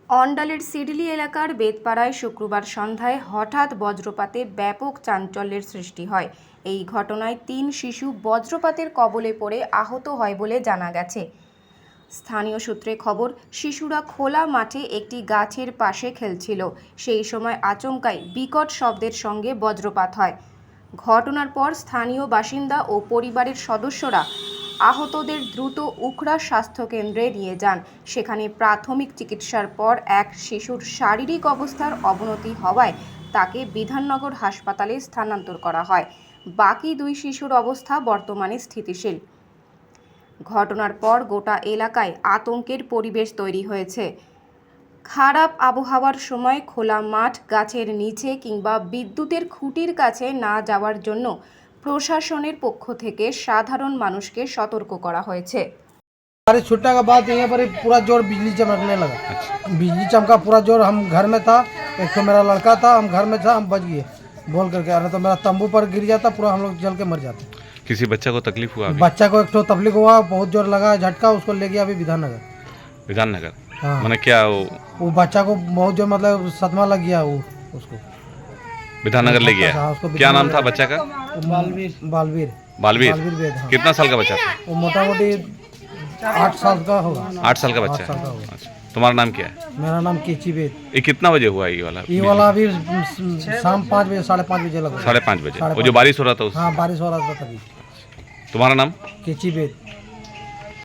অন্ডালের সিডলি এলাকার বেতপাড়ায় শুক্রবার সন্ধ্যায় হঠাৎ বজ্রপাতে ব্যাপক চাঞ্চল্যের সৃষ্টি হয়। এই ঘটনায় ৩ শিশু বজ্রপাতের কবলে পড়ে আহত হয় বলে জানা গেছে। স্থানীয় সূত্রে খবর, শিশুরা খোলা মাঠে একটি গাছের পাশে খেলছিল। সেই সময় আচমকাই বিকট শব্দের সঙ্গে বজ্রপাত হয়। ঘটনার পর স্থানীয় বাসিন্দা ও পরিবারের সদস্যরা আহতদের দ্রুত উখড়া স্বাস্থ্যকেন্দ্রে নিয়ে যান। সেখানে প্রাথমিক চিকিৎসার পর এক শিশুর শারীরিক অবস্থার অবনতি হওয়ায় তাকে বিধাননগর হাসপাতালে স্থানান্তর করা হয়। বাকি 2 শিশুর অবস্থা বর্তমানে স্থিতিশীল। ঘটনার পর গোটা এলাকায় আতঙ্কের পরিবেশ তৈরি হয়েছে। খারাপ আবহাওয়ার সময় খোলা মাঠ, গাছের নিচে কিংবা বিদ্যুতের খুঁটির কাছে না যাওয়ার জন্য প্রশাসনের পক্ষ থেকে সাধারণ মানুষকে সতর্ক করা হয়েছে। बारिश छूटने के बाद यहाँ पर पूरा जोर बिजली चमकने लगा। बिजली चमका पूरा जोर। हम घर में था, एक तो मेरा लड़का था, हम घर में था, हम बच गए बोल करके। अरे तो मेरा तंबू पर गिर जाता, पूरा हम लोग जल के मर जाते। किसी बच्चा को तकलीफ हुआ अभी? बच्चा को एक तो तकलीफ हुआ, बहुत जोर लगा झटका, उसको ले गया अभी विधाननगर। विधाननगर? हाँ, मैंने क्या वो बच्चा को बहुत जोर मतलब सदमा लग गया वो उसको विधाननगर ले गया? हाँ, उसको क्या नाम था बच्चा का? बालवीर। बालवीर? बालवीर वेद। हाँ। कितना साल का बच्चा था? वो मोटा मोटी 8 साल का होगा। 8 साल का बच्चा 8 साल का है। होगा। अच्छा, तुम्हारा नाम क्या है? मेरा नाम केची वेद। ये कितना बजे हुआ ये वाला? अभी शाम 5 बजे 5:30 बजे लगा। 5:30 बजे? वो 5:30 जो बारिश हो रहा था उस? हाँ, बारिश हो रहा था तभी। तुम्हारा नाम? केची वेद।